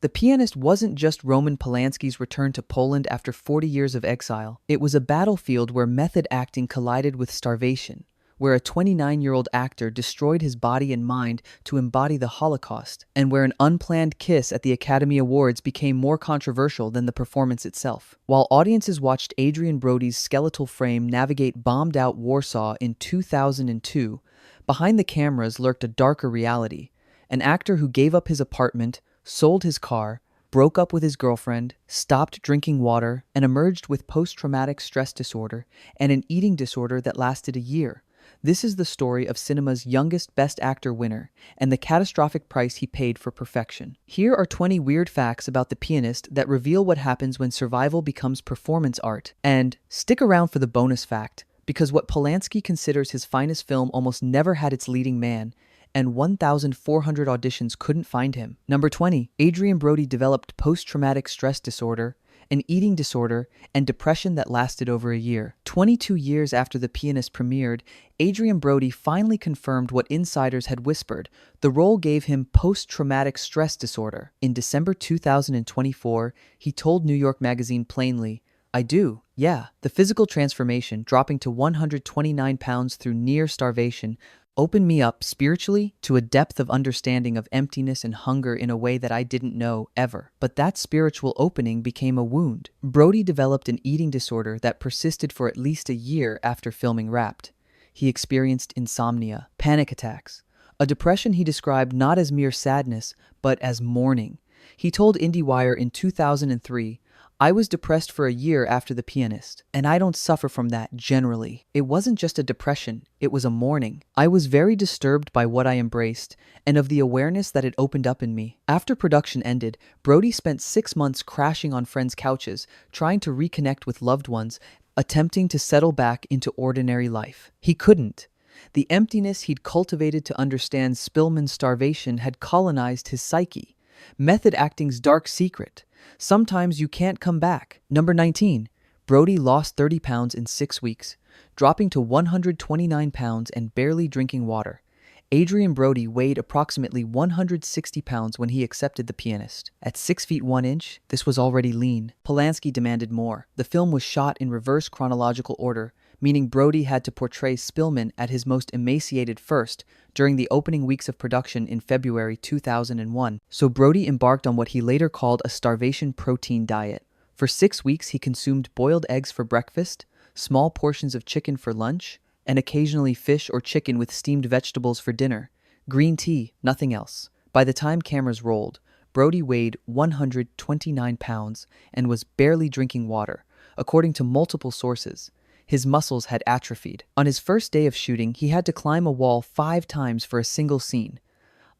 The Pianist wasn't just Roman Polanski's return to Poland after 40 years of exile. It was a battlefield where method acting collided with starvation, where a 29-year-old actor destroyed his body and mind to embody the Holocaust, and where an unplanned kiss at the Academy Awards became more controversial than the performance itself. While audiences watched Adrien Brody's skeletal frame navigate bombed-out Warsaw in 2002, behind the cameras lurked a darker reality: an actor who gave up his apartment, sold his car, broke up with his girlfriend, stopped drinking water, and emerged with post-traumatic stress disorder and an eating disorder that lasted a year. This is the story of cinema's youngest Best Actor winner and the catastrophic price he paid for perfection. Here are 20 weird facts about The Pianist that reveal what happens when survival becomes performance art. And stick around for the bonus fact, because what Polanski considers his finest film almost never had its leading man, and 1,400 auditions couldn't find him. Number 20. Adrien Brody developed post-traumatic stress disorder, an eating disorder, and depression that lasted over a year. 22 years after The Pianist premiered, Adrien Brody finally confirmed what insiders had whispered. The role gave him post-traumatic stress disorder. In December 2024, he told New York Magazine plainly, "I do, yeah." The physical transformation, dropping to 129 pounds through near starvation, opened me up spiritually to a depth of understanding of emptiness and hunger in a way that I didn't know ever. But that spiritual opening became a wound. Brody developed an eating disorder that persisted for at least a year after filming Wrapped. He experienced insomnia, panic attacks, a depression he described not as mere sadness, but as mourning. He told IndieWire in 2003, "I was depressed for a year after The Pianist, and I don't suffer from that generally. It wasn't just a depression, it was a mourning. I was very disturbed by what I embraced, and of the awareness that it opened up in me." After production ended, Brody spent 6 months crashing on friends' couches, trying to reconnect with loved ones, attempting to settle back into ordinary life. He couldn't. The emptiness he'd cultivated to understand Szpilman's starvation had colonized his psyche. Method acting's dark secret: sometimes you can't come back. Number 19. Brody lost 30 pounds in 6 weeks, dropping to 129 pounds and barely drinking water. Adrien Brody weighed approximately 160 pounds when he accepted The Pianist. At 6 feet 1 inch, this was already lean. Polanski demanded more. The film was shot in reverse chronological order, meaning Brody had to portray Szpilman at his most emaciated first during the opening weeks of production in February 2001. So Brody embarked on what he later called a starvation protein diet. For 6 weeks, he consumed boiled eggs for breakfast, small portions of chicken for lunch, and occasionally fish or chicken with steamed vegetables for dinner. Green tea, nothing else. By the time cameras rolled, Brody weighed 129 pounds and was barely drinking water, according to multiple sources. His muscles had atrophied. On his first day of shooting, he had to climb a wall 5 times for a single scene.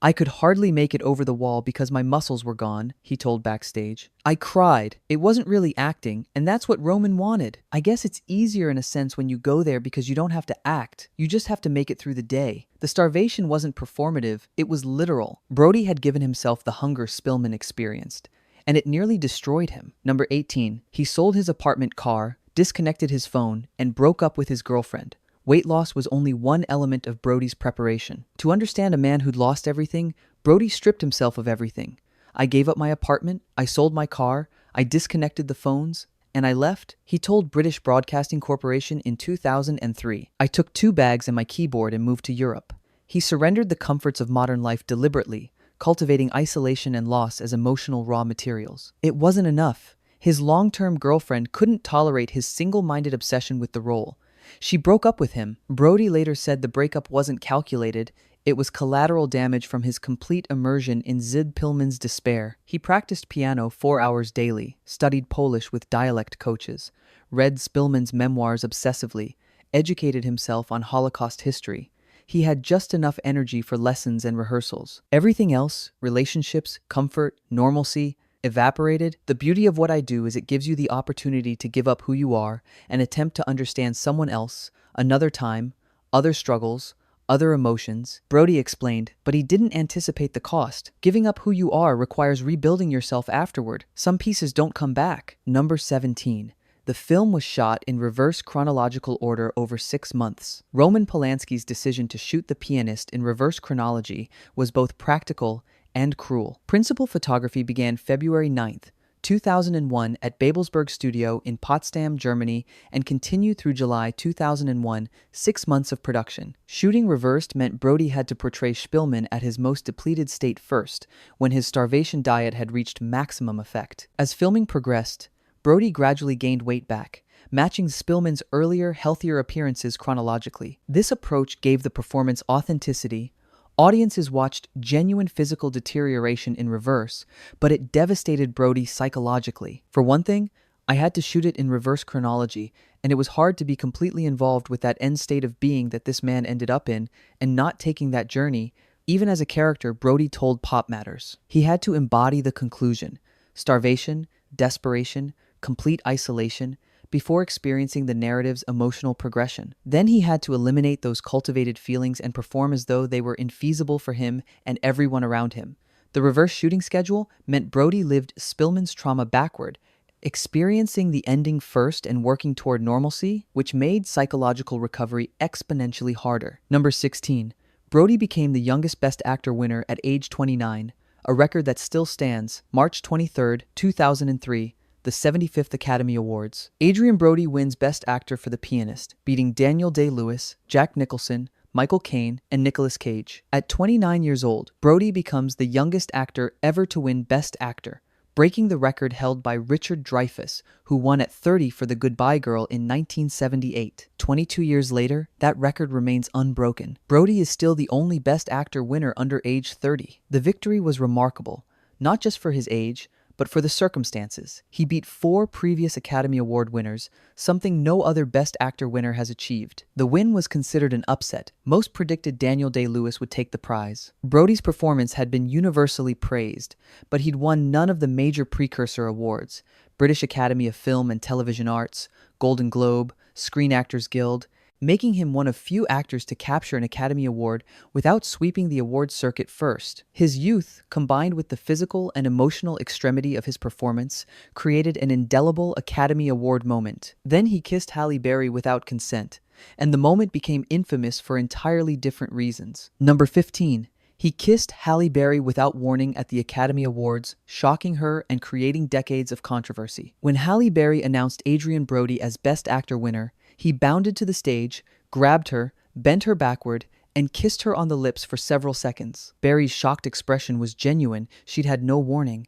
"I could hardly make it over the wall because my muscles were gone," he told backstage. "I cried. It wasn't really acting, and that's what Roman wanted. I guess it's easier in a sense when you go there because you don't have to act. You just have to make it through the day." The starvation wasn't performative, it was literal. Brody had given himself the hunger Szpilman experienced, and it nearly destroyed him. Number 18. He sold his apartment, car, disconnected his phone, and broke up with his girlfriend. Weight loss was only one element of Brody's preparation. To understand a man who'd lost everything, Brody stripped himself of everything. "I gave up my apartment, I sold my car, I disconnected the phones, and I left," he told British Broadcasting Corporation in 2003. "I took 2 bags and my keyboard and moved to Europe." He surrendered the comforts of modern life deliberately, cultivating isolation and loss as emotional raw materials. It wasn't enough. His long-term girlfriend couldn't tolerate his single-minded obsession with the role. She broke up with him. Brody later said the breakup wasn't calculated, it was collateral damage from his complete immersion in Szpilman's despair. He practiced piano 4 hours daily, studied Polish with dialect coaches, read Szpilman's memoirs obsessively, educated himself on Holocaust history. He had just enough energy for lessons and rehearsals. Everything else, relationships, comfort, normalcy, evaporated. The beauty of what I do is it gives you the opportunity to give up who you are and attempt to understand someone else, another time, other struggles, other emotions, Brody explained, but he didn't anticipate the cost. Giving up who you are requires rebuilding yourself afterward. Some pieces don't come back. Number 17. The film was shot in reverse chronological order over 6 months. Roman Polanski's decision to shoot The Pianist in reverse chronology was both practical and cruel. Principal photography began February 9th, 2001 at Babelsberg Studio in Potsdam, Germany, and continued through July 2001, 6 months of production. Shooting reversed meant Brody had to portray Szpilman at his most depleted state first, when his starvation diet had reached maximum effect. As filming progressed, Brody gradually gained weight back, matching Szpilman's earlier, healthier appearances chronologically. This approach gave the performance authenticity. Audiences watched genuine physical deterioration in reverse, but it devastated Brody psychologically. For one thing, I had to shoot it in reverse chronology, and it was hard to be completely involved with that end state of being that this man ended up in, and not taking that journey. Even as a character, Brody told Pop Matters. He had to embody the conclusion: starvation, desperation, complete isolation, before experiencing the narrative's emotional progression. Then he had to eliminate those cultivated feelings and perform as though they were infeasible for him and everyone around him. The reverse shooting schedule meant Brody lived Szpilman's trauma backward, experiencing the ending first and working toward normalcy, which made psychological recovery exponentially harder. Number 16. Brody became the youngest Best Actor winner at age 29, a record that still stands. March 23, 2003. The 75th Academy Awards. Adrien Brody wins Best Actor for The Pianist, beating Daniel Day-Lewis, Jack Nicholson, Michael Caine, and Nicolas Cage. At 29 years old, Brody becomes the youngest actor ever to win Best Actor, breaking the record held by Richard Dreyfuss, who won at 30 for The Goodbye Girl in 1978. 22 years later, that record remains unbroken. Brody is still the only Best Actor winner under age 30. The victory was remarkable, not just for his age, but for the circumstances. He beat 4 previous Academy Award winners, something no other Best Actor winner has achieved. The win was considered an upset. Most predicted Daniel Day-Lewis would take the prize. Brody's performance had been universally praised, but he'd won none of the major precursor awards: British Academy of Film and Television Arts, Golden Globe, Screen Actors Guild, making him one of few actors to capture an Academy Award without sweeping the award circuit first. His youth, combined with the physical and emotional extremity of his performance, created an indelible Academy Award moment. Then he kissed Halle Berry without consent, and the moment became infamous for entirely different reasons. Number 15. He kissed Halle Berry without warning at the Academy Awards, shocking her and creating decades of controversy. When Halle Berry announced Adrien Brody as Best Actor winner, he bounded to the stage, grabbed her, bent her backward, and kissed her on the lips for several seconds. Berry's shocked expression was genuine. She'd had no warning.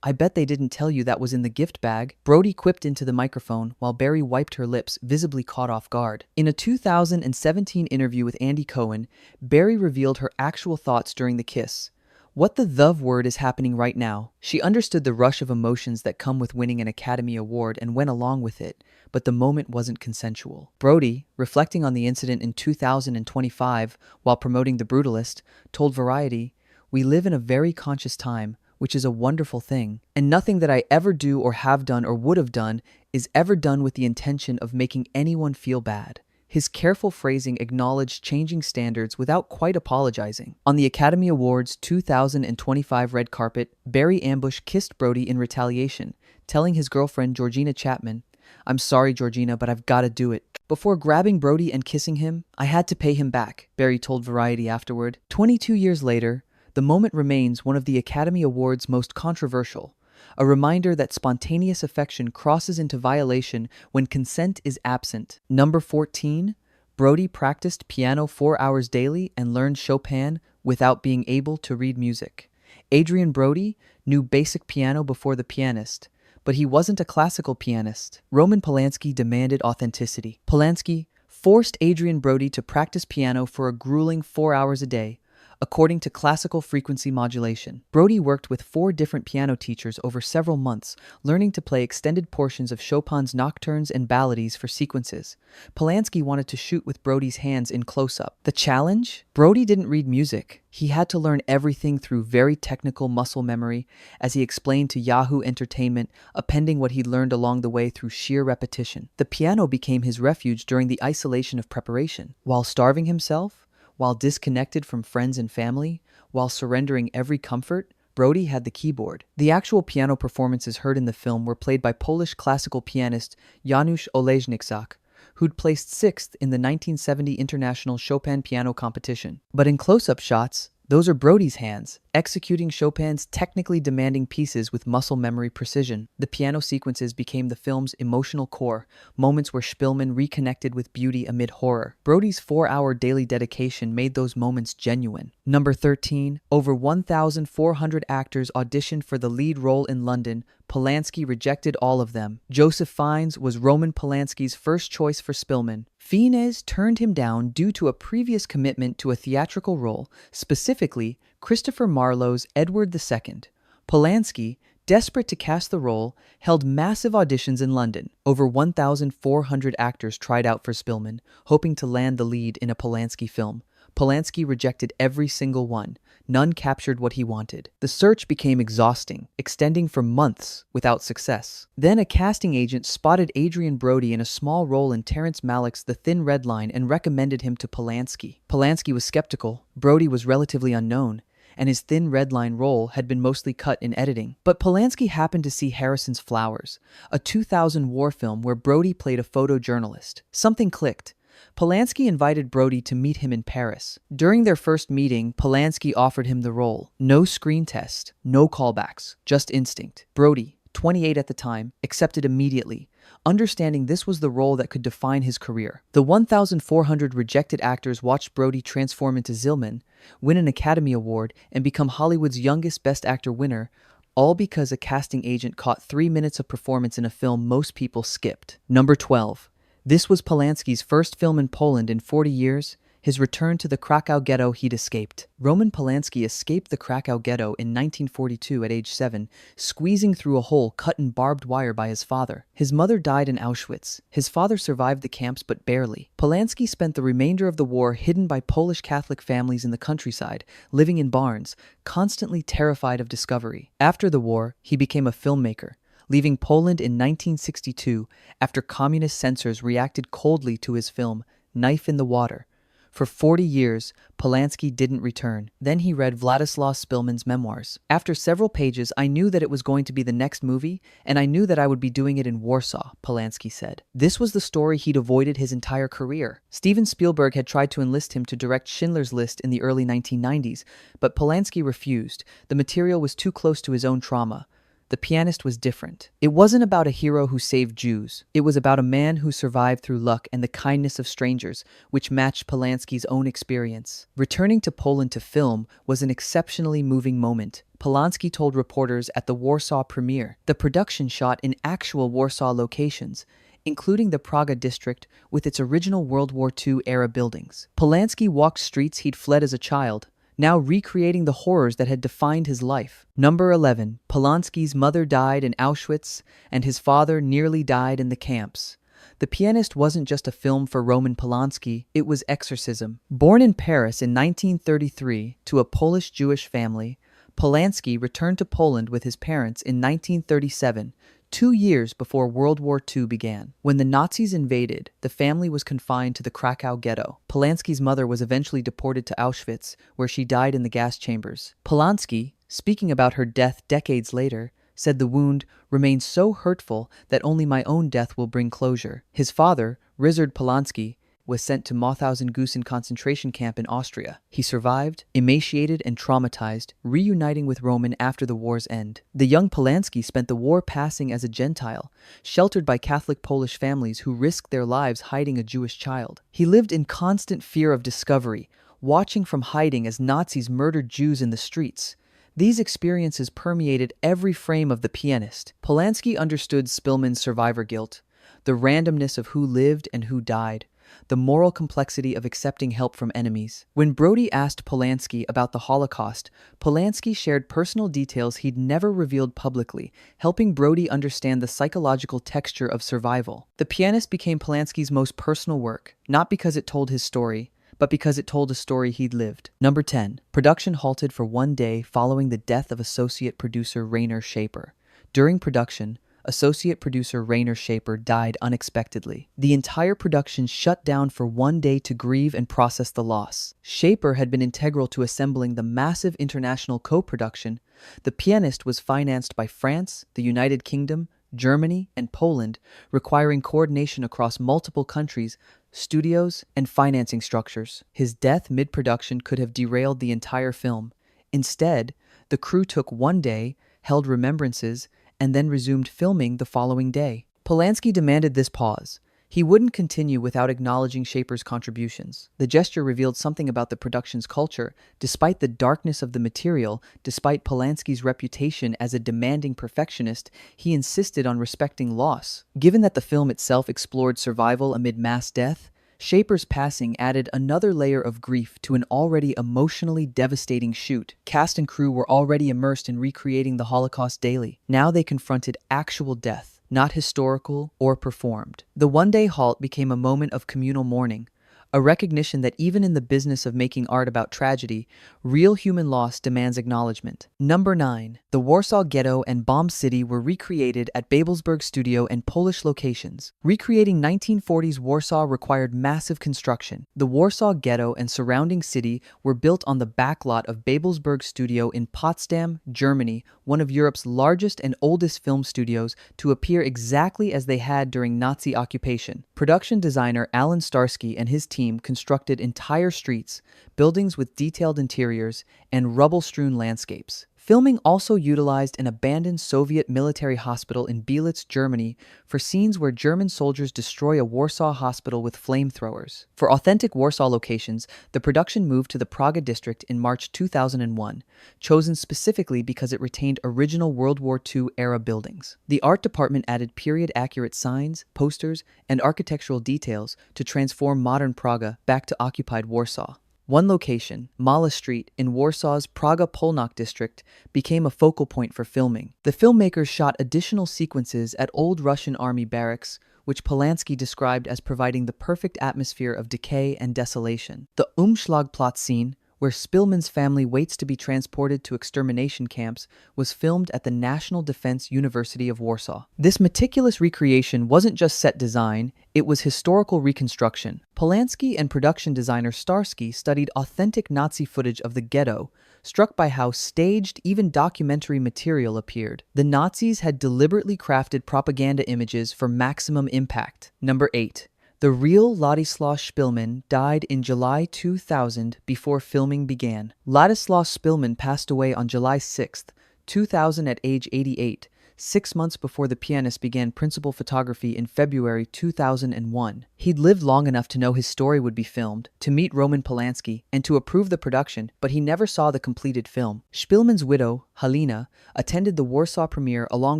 "I bet they didn't tell you that was in the gift bag," Brody quipped into the microphone while Berry wiped her lips, visibly caught off guard. In a 2017 interview with Andy Cohen, Berry revealed her actual thoughts during the kiss. "What the word is happening right now?" She understood the rush of emotions that come with winning an Academy Award and went along with it, but the moment wasn't consensual. Brody, reflecting on the incident in 2025 while promoting The Brutalist, told Variety, "We live in a very conscious time, which is a wonderful thing, and nothing that I ever do or have done or would have done is ever done with the intention of making anyone feel bad." His careful phrasing acknowledged changing standards without quite apologizing. On the Academy Awards 2025 red carpet, Barry Ambush kissed Brody in retaliation, telling his girlfriend Georgina Chapman, "I'm sorry, Georgina, but I've got to do it." Before grabbing Brody and kissing him, "I had to pay him back," Barry told Variety afterward. 22 years later, the moment remains one of the Academy Awards' most controversial, a reminder that spontaneous affection crosses into violation when consent is absent. Number 14. Brody practiced piano 4 hours daily and learned Chopin without being able to read music. Adrien Brody knew basic piano before The Pianist, but he wasn't a classical pianist. Roman Polanski demanded authenticity. Polanski forced Adrien Brody to practice piano for a grueling 4 hours a day, according to classical frequency modulation. Brody worked with 4 different piano teachers over several months, learning to play extended portions of Chopin's nocturnes and ballades for sequences. Polanski wanted to shoot with Brody's hands in close-up. The challenge? Brody didn't read music. He had to learn everything through very technical muscle memory, as he explained to Yahoo Entertainment, appending what he'd learned along the way through sheer repetition. The piano became his refuge during the isolation of preparation. While starving himself, while disconnected from friends and family, while surrendering every comfort, Brody had the keyboard. The actual piano performances heard in the film were played by Polish classical pianist Janusz Oleśniczak, who'd placed 6th in the 1970 International Chopin Piano Competition. But in close-up shots, Those are Brody's hands, executing Chopin's technically demanding pieces with muscle memory precision. The piano sequences became the film's emotional core, moments where Szpilman reconnected with beauty amid horror. Brody's 4-hour daily dedication made those moments genuine. Number 13. Over 1,400 actors auditioned for the lead role in London. Polanski rejected all of them. Joseph Fiennes was Roman Polanski's first choice for Szpilman. Fiennes turned him down due to a previous commitment to a theatrical role, specifically Christopher Marlowe's Edward II. Polanski, desperate to cast the role, held massive auditions in London. Over 1,400 actors tried out for Szpilman, hoping to land the lead in a Polanski film. Polanski rejected every single one. None captured what he wanted. The search became exhausting, extending for months without success. Then a casting agent spotted Adrien Brody in a small role in Terrence Malick's The Thin Red Line and recommended him to Polanski. Polanski was skeptical. Brody was relatively unknown, and his Thin Red Line role had been mostly cut in editing. But Polanski happened to see Harrison's Flowers, a 2000 war film where Brody played a photojournalist. Something clicked. Polanski invited Brody to meet him in Paris. During their first meeting, Polanski offered him the role. No screen test, no callbacks, just instinct. Brody, 28 at the time, accepted immediately, understanding this was the role that could define his career. The 1,400 rejected actors watched Brody transform into Szpilman, win an Academy Award, and become Hollywood's youngest Best Actor winner, all because a casting agent caught 3 minutes of performance in a film most people skipped. Number 12. This was Polanski's first film in Poland in 40 years, his return to the Krakow ghetto he'd escaped. Roman Polanski escaped the Krakow ghetto in 1942 at age 7, squeezing through a hole cut in barbed wire by his father. His mother died in Auschwitz. His father survived the camps but barely. Polanski spent the remainder of the war hidden by Polish Catholic families in the countryside, living in barns, constantly terrified of discovery. After the war, he became a filmmaker, leaving Poland in 1962 after communist censors reacted coldly to his film, Knife in the Water. For 40 years, Polanski didn't return. Then he read Wladyslaw Szpilman's memoirs. After several pages, I knew that it was going to be the next movie, and I knew that I would be doing it in Warsaw, Polanski said. This was the story he'd avoided his entire career. Steven Spielberg had tried to enlist him to direct Schindler's List in the early 1990s, but Polanski refused. The material was too close to his own trauma. The Pianist was different. It wasn't about a hero who saved Jews. It was about a man who survived through luck and the kindness of strangers, which matched Polanski's own experience. Returning to Poland to film was an exceptionally moving moment. Polanski told reporters at the Warsaw premiere. The production shot in actual Warsaw locations, including the Praga district with its original World War II-era buildings. Polanski walked streets he'd fled as a child, now recreating the horrors that had defined his life. Number 11. Polanski's mother died in Auschwitz, and his father nearly died in the camps. The Pianist wasn't just a film for Roman Polanski, it was exorcism. Born in Paris in 1933 to a Polish-Jewish family, Polanski returned to Poland with his parents in 1937, 2 years before World War II began. When the Nazis invaded, the family was confined to the Krakow ghetto. Polanski's mother was eventually deported to Auschwitz, where she died in the gas chambers. Polanski, speaking about her death decades later, said the wound remains so hurtful that only my own death will bring closure. His father, Ryszard Polanski, was sent to Mauthausen-Gusen concentration camp in Austria. He survived, emaciated and traumatized, reuniting with Roman after the war's end. The young Polanski spent the war passing as a Gentile, sheltered by Catholic Polish families who risked their lives hiding a Jewish child. He lived in constant fear of discovery, watching from hiding as Nazis murdered Jews in the streets. These experiences permeated every frame of The Pianist. Polanski understood Szpilman's survivor guilt, the randomness of who lived and who died, the moral complexity of accepting help from enemies. When Brody asked Polanski about the Holocaust, Polanski shared personal details he'd never revealed publicly, helping Brody understand the psychological texture of survival. The Pianist became Polanski's most personal work, not because it told his story, but because it told a story he'd lived. Number 10. Production halted for 1 day following the death of associate producer Rainer Schaper. During production, associate producer Rainer Schaper died unexpectedly. The entire production shut down for 1 day to grieve and process the loss. Schaper had been integral to assembling the massive international co-production. The Pianist was financed by France, the United Kingdom, Germany, and Poland, requiring coordination across multiple countries, studios, and financing structures. His death mid-production could have derailed the entire film. Instead, the crew took one day, held remembrances, and then resumed filming the following day. Polanski demanded this pause. He wouldn't continue without acknowledging Schaefer's contributions. The gesture revealed something about the production's culture. Despite the darkness of the material, despite Polanski's reputation as a demanding perfectionist, he insisted on respecting loss. Given that the film itself explored survival amid mass death, Schaefer's passing added another layer of grief to an already emotionally devastating shoot. Cast and crew were already immersed in recreating the Holocaust daily. Now they confronted actual death, not historical or performed. The one-day halt became a moment of communal mourning, a recognition that even in the business of making art about tragedy, real human loss demands acknowledgement. Number 9. The Warsaw Ghetto and Bomb City were recreated at Babelsberg Studio and Polish locations. Recreating 1940s Warsaw required massive construction. The Warsaw Ghetto and surrounding city were built on the backlot of Babelsberg Studio in Potsdam, Germany, one of Europe's largest and oldest film studios, to appear exactly as they had during Nazi occupation. Production designer Alan Starsky and his team constructed entire streets, buildings with detailed interiors, and rubble-strewn landscapes. Filming also utilized an abandoned Soviet military hospital in Belitz, Germany, for scenes where German soldiers destroy a Warsaw hospital with flamethrowers. For authentic Warsaw locations, the production moved to the Praga district in March 2001, chosen specifically because it retained original World War II-era buildings. The art department added period-accurate signs, posters, and architectural details to transform modern Praga back to occupied Warsaw. One location, Mala Street in Warsaw's Praga-Polnock district, became a focal point for filming. The filmmakers shot additional sequences at old Russian army barracks, which Polanski described as providing the perfect atmosphere of decay and desolation. The Umschlagplatz scene, where Szpilman's family waits to be transported to extermination camps, was filmed at the National Defense University of Warsaw. This meticulous recreation wasn't just set design, it was historical reconstruction. Polanski and production designer Starsky studied authentic Nazi footage of the ghetto, struck by how staged, even documentary material appeared. The Nazis had deliberately crafted propaganda images for maximum impact. Number 8. The real Wladyslaw Szpilman died in July 2000 before filming began. Wladyslaw Szpilman passed away on July 6, 2000 at age 88, 6 months before The Pianist began principal photography in February 2001. He'd lived long enough to know his story would be filmed, to meet Roman Polanski, and to approve the production, but he never saw the completed film. Szpilman's widow, Halina, attended the Warsaw premiere along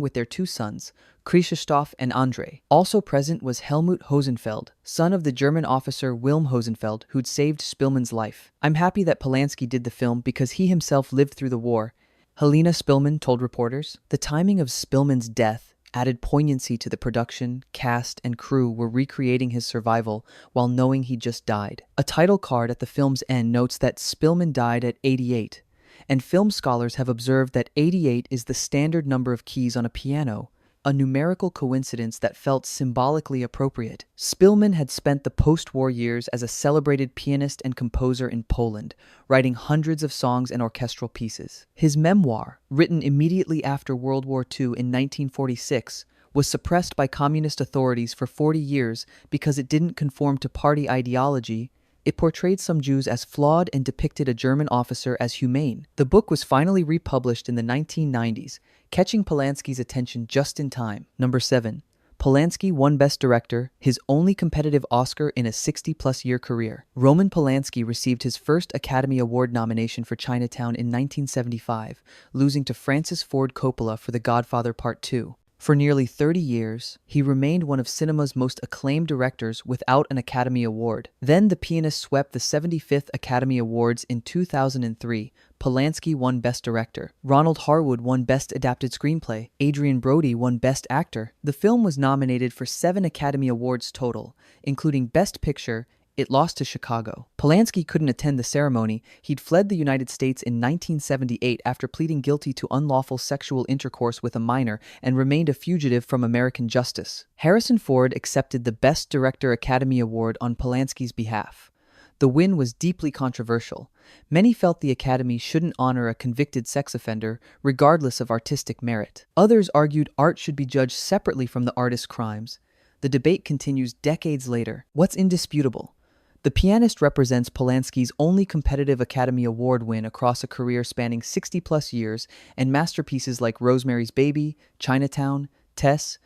with their 2 sons, Krzysztof and Andrzej. Also present was Helmut Hosenfeld, son of the German officer Wilm Hosenfeld, who'd saved Szpilman's life. "I'm happy that Polanski did the film because he himself lived through the war," Halina Szpilman told reporters. The timing of Szpilman's death added poignancy to the production, cast, and crew were recreating his survival while knowing he just died. A title card at the film's end notes that Szpilman died at 88, and film scholars have observed that 88 is the standard number of keys on a piano, a numerical coincidence that felt symbolically appropriate. Szpilman had spent the post-war years as a celebrated pianist and composer in Poland, writing hundreds of songs and orchestral pieces. His memoir, written immediately after World War II in 1946, was suppressed by communist authorities for 40 years because it didn't conform to party ideology. It portrayed some Jews as flawed and depicted a German officer as humane. The book was finally republished in the 1990s, catching Polanski's attention just in time. Number 7. Polanski won Best Director, his only competitive Oscar in a 60-plus year career. Roman Polanski received his first Academy Award nomination for Chinatown in 1975, losing to Francis Ford Coppola for The Godfather Part II. For nearly 30 years, he remained one of cinema's most acclaimed directors without an Academy Award. Then The Pianist swept the 75th Academy Awards in 2003. Polanski won Best Director. Ronald Harwood won Best Adapted Screenplay. Adrien Brody won Best Actor. The film was nominated for 7 Academy Awards total, including Best Picture. It lost to Chicago. Polanski couldn't attend the ceremony. He'd fled the United States in 1978 after pleading guilty to unlawful sexual intercourse with a minor and remained a fugitive from American justice. Harrison Ford accepted the Best Director Academy Award on Polanski's behalf. The win was deeply controversial. Many felt the Academy shouldn't honor a convicted sex offender, regardless of artistic merit. Others argued art should be judged separately from the artist's crimes. The debate continues decades later. What's indisputable? The Pianist represents Polanski's only competitive Academy Award win across a career spanning 60-plus years, and masterpieces like Rosemary's Baby, Chinatown, Tess,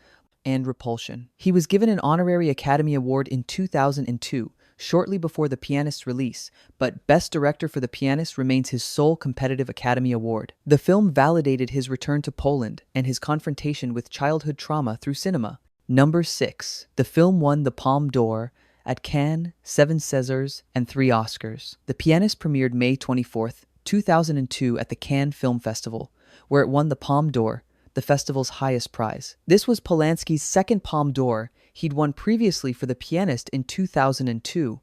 and Repulsion. He was given an honorary Academy Award in 2002, shortly before The Pianist's release, but Best Director for The Pianist remains his sole competitive Academy Award. The film validated his return to Poland and his confrontation with childhood trauma through cinema. Number 6. The film won the Palme d'Or at Cannes, 7 Césars, and 3 Oscars. The Pianist premiered May 24, 2002 at the Cannes Film Festival, where it won the Palme d'Or, the festival's highest prize. This was Polanski's second Palme d'Or. He'd won previously for The Pianist in 2002.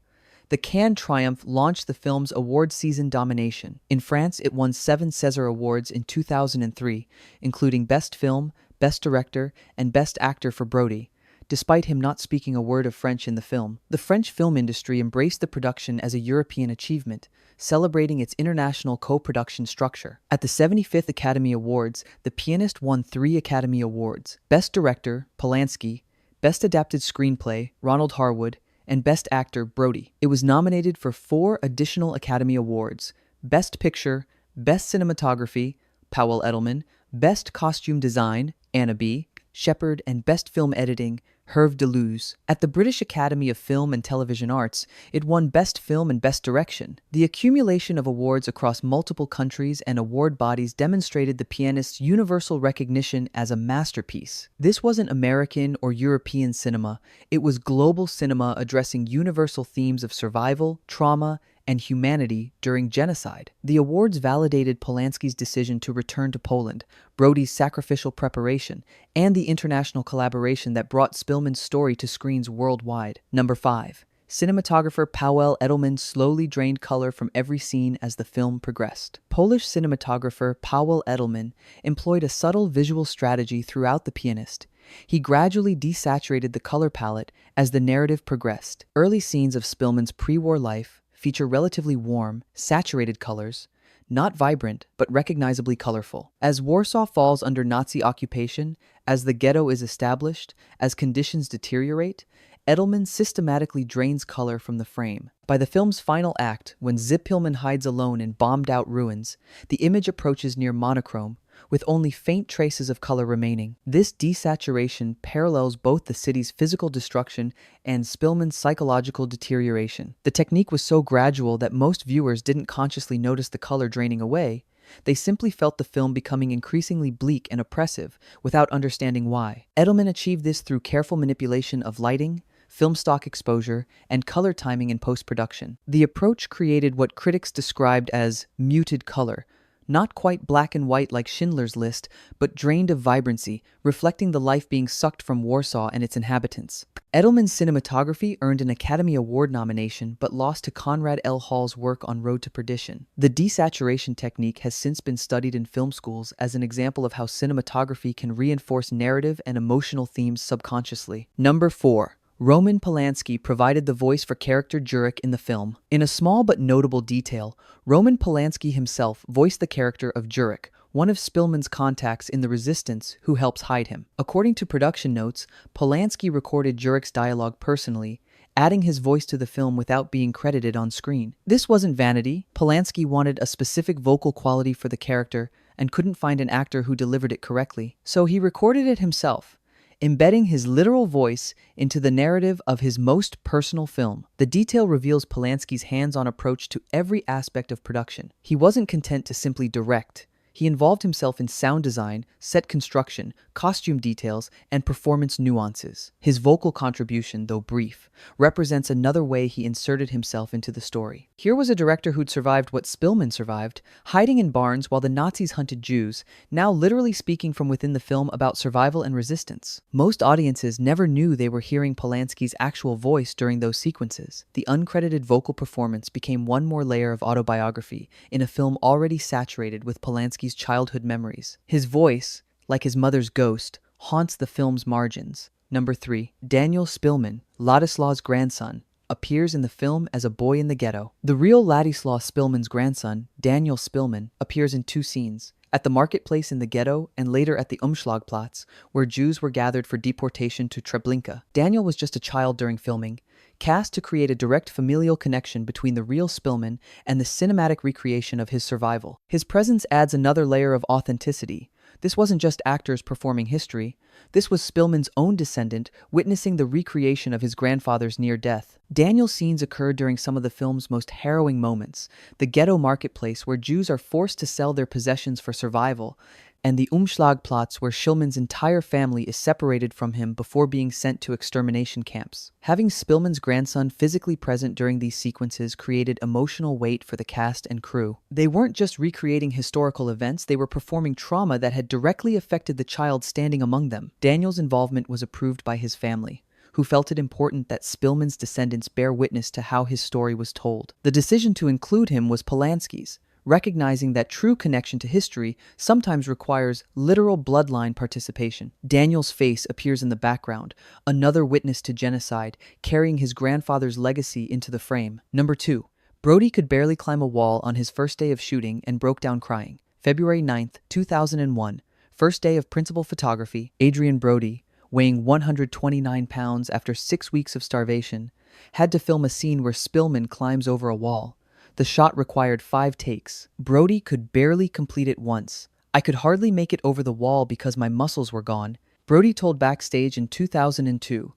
The Cannes triumph launched the film's award season domination. In France, it won 7 César Awards in 2003, including Best Film, Best Director, and Best Actor for Brody, despite him not speaking a word of French in the film. The French film industry embraced the production as a European achievement, celebrating its international co-production structure. At the 75th Academy Awards, The Pianist won 3 Academy Awards: Best Director, Polanski; Best Adapted Screenplay, Ronald Harwood; and Best Actor, Brody. It was nominated for 4 additional Academy Awards: Best Picture, Best Cinematography, Powell Edelman; Best Costume Design, Anna B. Shepard; and Best Film Editing, Hervé Deleuze. At the British Academy of Film and Television Arts, it won Best Film and Best Direction. The accumulation of awards across multiple countries and award bodies demonstrated The Pianist's universal recognition as a masterpiece. This wasn't American or European cinema, it was global cinema addressing universal themes of survival, trauma, and humanity during genocide. The awards validated Polanski's decision to return to Poland, Brody's sacrificial preparation, and the international collaboration that brought Szpilman's story to screens worldwide. Number 5. Cinematographer Powell Edelman slowly drained color from every scene as the film progressed. Polish cinematographer Powell Edelman employed a subtle visual strategy throughout The Pianist. He gradually desaturated the color palette as the narrative progressed. Early scenes of Szpilman's pre-war life feature relatively warm, saturated colors, not vibrant, but recognizably colorful. As Warsaw falls under Nazi occupation, as the ghetto is established, as conditions deteriorate, Edelman systematically drains color from the frame. By the film's final act, when Szpilman hides alone in bombed-out ruins, the image approaches near monochrome, with only faint traces of color remaining. This desaturation parallels both the city's physical destruction and Szpilman's psychological deterioration. The technique was so gradual that most viewers didn't consciously notice the color draining away. They simply felt the film becoming increasingly bleak and oppressive without understanding why. Edelman achieved this through careful manipulation of lighting, film stock exposure, and color timing in post-production. The approach created what critics described as muted color, not quite black and white like Schindler's List, but drained of vibrancy, reflecting the life being sucked from Warsaw and its inhabitants. Edelman's cinematography earned an Academy Award nomination, but lost to Conrad L. Hall's work on Road to Perdition. The desaturation technique has since been studied in film schools as an example of how cinematography can reinforce narrative and emotional themes subconsciously. Number 4. Roman Polanski provided the voice for character Jurek in the film. In a small but notable detail, Roman Polanski himself voiced the character of Jurek, one of Szpilman's contacts in the resistance who helps hide him. According to production notes, Polanski recorded Jurek's dialogue personally, adding his voice to the film without being credited on screen. This wasn't vanity. Polanski wanted a specific vocal quality for the character and couldn't find an actor who delivered it correctly, so he recorded it himself, embedding his literal voice into the narrative of his most personal film. The detail reveals Polanski's hands-on approach to every aspect of production. He wasn't content to simply direct. He involved himself in sound design, set construction, costume details, and performance nuances. His vocal contribution, though brief, represents another way he inserted himself into the story. Here was a director who'd survived what Szpilman survived, hiding in barns while the Nazis hunted Jews, now literally speaking from within the film about survival and resistance. Most audiences never knew they were hearing Polanski's actual voice during those sequences. The uncredited vocal performance became one more layer of autobiography in a film already saturated with Polanski's childhood memories. His voice, like his mother's ghost, haunts the film's margins. Number 3. Daniel Szpilman, Wladyslaw's grandson, appears in the film as a boy in the ghetto. The real Wladyslaw Szpilman's grandson, Daniel Szpilman, appears in 2 scenes. At the marketplace in the ghetto and later at the Umschlagplatz, where Jews were gathered for deportation to Treblinka. Daniel was just a child during filming, cast to create a direct familial connection between the real Szpilman and the cinematic recreation of his survival. His presence adds another layer of authenticity. This wasn't just actors performing history. This was Szpilman's own descendant witnessing the recreation of his grandfather's near death. Daniel's scenes occurred during some of the film's most harrowing moments: the ghetto marketplace where Jews are forced to sell their possessions for survival, and the Umschlagplatz where Szpilman's entire family is separated from him before being sent to extermination camps. Having Szpilman's grandson physically present during these sequences created emotional weight for the cast and crew. They weren't just recreating historical events, they were performing trauma that had directly affected the child standing among them. Daniel's involvement was approved by his family, who felt it important that Szpilman's descendants bear witness to how his story was told. The decision to include him was Polanski's, recognizing that true connection to history sometimes requires literal bloodline participation. Daniel's face appears in the background, another witness to genocide, carrying his grandfather's legacy into the frame. Number 2. Brody could barely climb a wall on his first day of shooting and broke down crying. February 9th, 2001. First day of principal photography. Adrien Brody, weighing 129 pounds after 6 weeks of starvation, had to film a scene where Szpilman climbs over a wall. The shot required 5 takes. Brody could barely complete it once. "I could hardly make it over the wall because my muscles were gone," Brody told Backstage in 2002.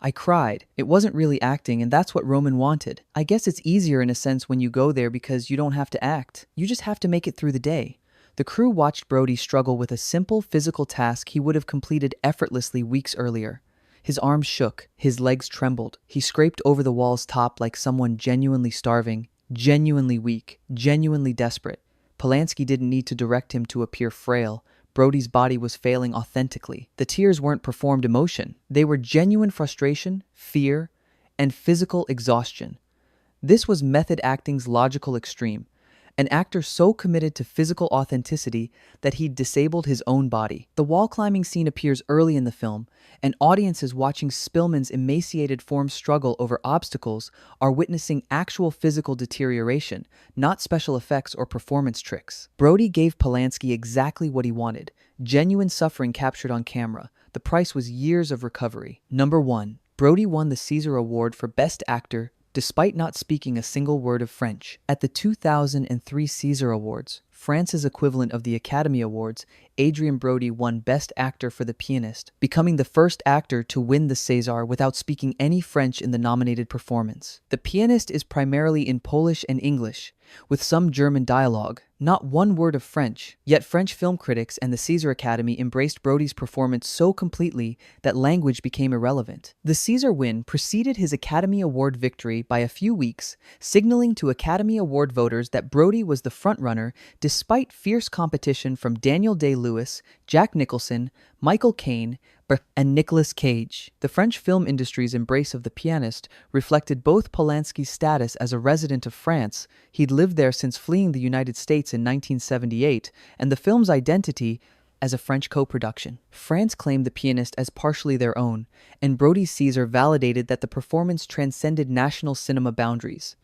"I cried. It wasn't really acting, and that's what Roman wanted. I guess it's easier in a sense when you go there because you don't have to act. You just have to make it through the day." The crew watched Brody struggle with a simple physical task he would have completed effortlessly weeks earlier. His arms shook, his legs trembled. He scraped over the wall's top like someone genuinely starving, genuinely weak, genuinely desperate. Polanski didn't need to direct him to appear frail. Brody's body was failing authentically. The tears weren't performed emotion. They were genuine frustration, fear, and physical exhaustion. This was method acting's logical extreme. An actor so committed to physical authenticity that he'd disabled his own body. The wall climbing scene appears early in the film, and audiences watching Szpilman's emaciated form struggle over obstacles are witnessing actual physical deterioration, not special effects or performance tricks. Brody gave Polanski exactly what he wanted: genuine suffering captured on camera. The price was years of recovery. Number 1. Brody won the César Award for Best Actor despite not speaking a single word of French. At the 2003 César Awards, France's equivalent of the Academy Awards, Adrien Brody won Best Actor for The Pianist, becoming the first actor to win the César without speaking any French in the nominated performance. The Pianist is primarily in Polish and English, with some German dialogue, not one word of French. Yet French film critics and the César Academy embraced Brody's performance so completely that language became irrelevant. The César win preceded his Academy Award victory by a few weeks, signaling to Academy Award voters that Brody was the frontrunner despite fierce competition from Daniel Day-Lewis, Jack Nicholson, Michael Caine, and Nicolas Cage. The French film industry's embrace of The Pianist reflected both Polanski's status as a resident of France — he'd lived there since fleeing the United States in 1978 — and the film's identity as a French co-production. France claimed The Pianist as partially their own, and Brody's César validated that the performance transcended national cinema boundaries.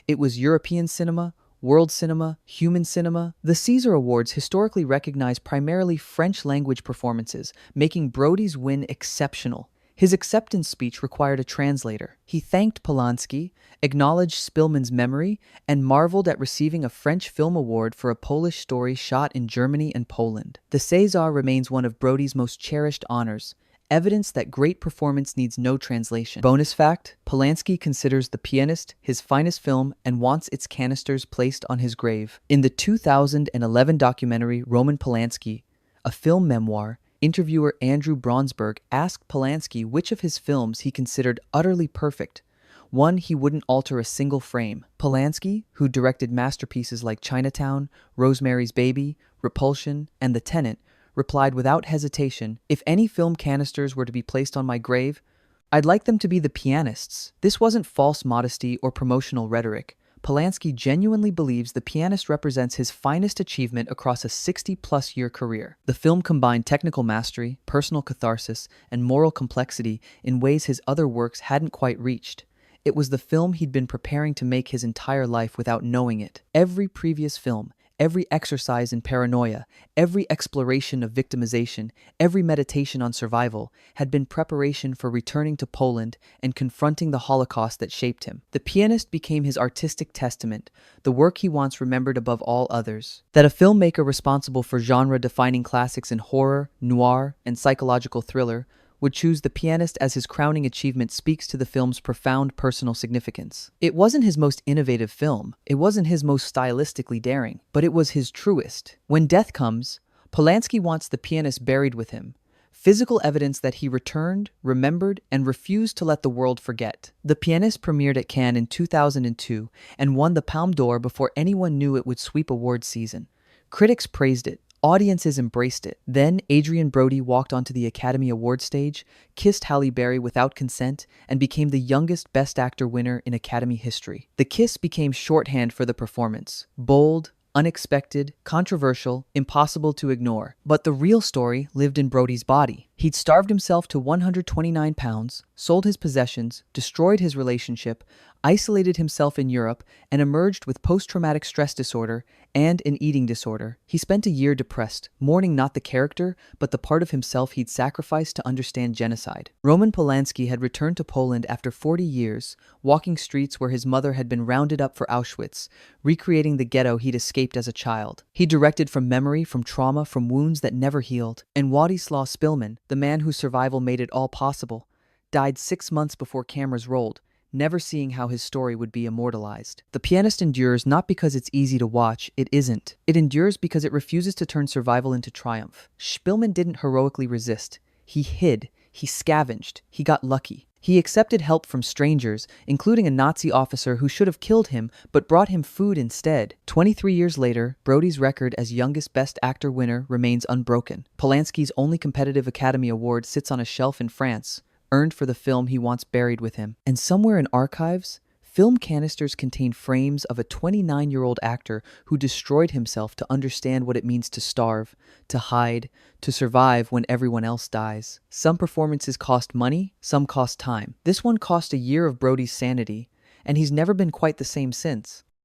It was European cinema, world cinema, human cinema. The César Awards historically recognize primarily French-language performances, making Brody's win exceptional. His acceptance speech required a translator. He thanked Polanski, acknowledged Szpilman's memory, and marveled at receiving a French Film Award for a Polish story shot in Germany and Poland. The César remains one of Brody's most cherished honors, evidence that great performance needs no translation. Bonus fact: Polanski considers The Pianist his finest film and wants its canisters placed on his grave. In the 2011 documentary Roman Polanski, a film memoir, interviewer Andrew Bronsberg asked Polanski which of his films he considered utterly perfect, one he wouldn't alter a single frame. Polanski, who directed masterpieces like Chinatown, Rosemary's Baby, Repulsion, and The Tenant, replied without hesitation, "If any film canisters were to be placed on my grave, I'd like them to be The Pianist's." This wasn't false modesty or promotional rhetoric. Polanski genuinely believes The Pianist represents his finest achievement across a 60-plus year career. The film combined technical mastery, personal catharsis, and moral complexity in ways his other works hadn't quite reached. It was the film he'd been preparing to make his entire life without knowing it. Every previous film, every exercise in paranoia, every exploration of victimization, every meditation on survival had been preparation for returning to Poland and confronting the Holocaust that shaped him. The Pianist became his artistic testament, the work he once remembered above all others. That a filmmaker responsible for genre-defining classics in horror, noir, and psychological thriller would choose The Pianist as his crowning achievement speaks to the film's profound personal significance. It wasn't his most innovative film, it wasn't his most stylistically daring, but it was his truest. When death comes, Polanski wants The Pianist buried with him, physical evidence that he returned, remembered, and refused to let the world forget. The Pianist premiered at Cannes in 2002 and won the Palme d'Or before anyone knew it would sweep awards season. Critics praised it. Audiences embraced it. Then Adrien Brody walked onto the Academy Award stage, kissed Halle Berry without consent, and became the youngest Best Actor winner in Academy history. The kiss became shorthand for the performance. Bold, unexpected, controversial, impossible to ignore. But the real story lived in Brody's body. He'd starved himself to 129 pounds, sold his possessions, destroyed his relationship, isolated himself in Europe, and emerged with post-traumatic stress disorder and an eating disorder. He spent a year depressed, mourning not the character, but the part of himself he'd sacrificed to understand genocide. Roman Polanski had returned to Poland after 40 years, walking streets where his mother had been rounded up for Auschwitz, recreating the ghetto he'd escaped as a child. He directed from memory, from trauma, from wounds that never healed. And Wladyslaw Szpilman, the man whose survival made it all possible, died 6 months before cameras rolled, never seeing how his story would be immortalized. The Pianist endures not because it's easy to watch, it isn't. It endures because it refuses to turn survival into triumph. Szpilman didn't heroically resist. He hid, he scavenged, he got lucky. He accepted help from strangers, including a Nazi officer who should have killed him but brought him food instead. 23 years later, Brody's record as youngest Best Actor winner remains unbroken. Polanski's only competitive Academy Award sits on a shelf in France, earned for the film he wants buried with him. And somewhere in archives, film canisters contain frames of a 29-year-old actor who destroyed himself to understand what it means to starve, to hide, to survive when everyone else dies. Some performances cost money, some cost time. This one cost a year of Brody's sanity, and he's never been quite the same since.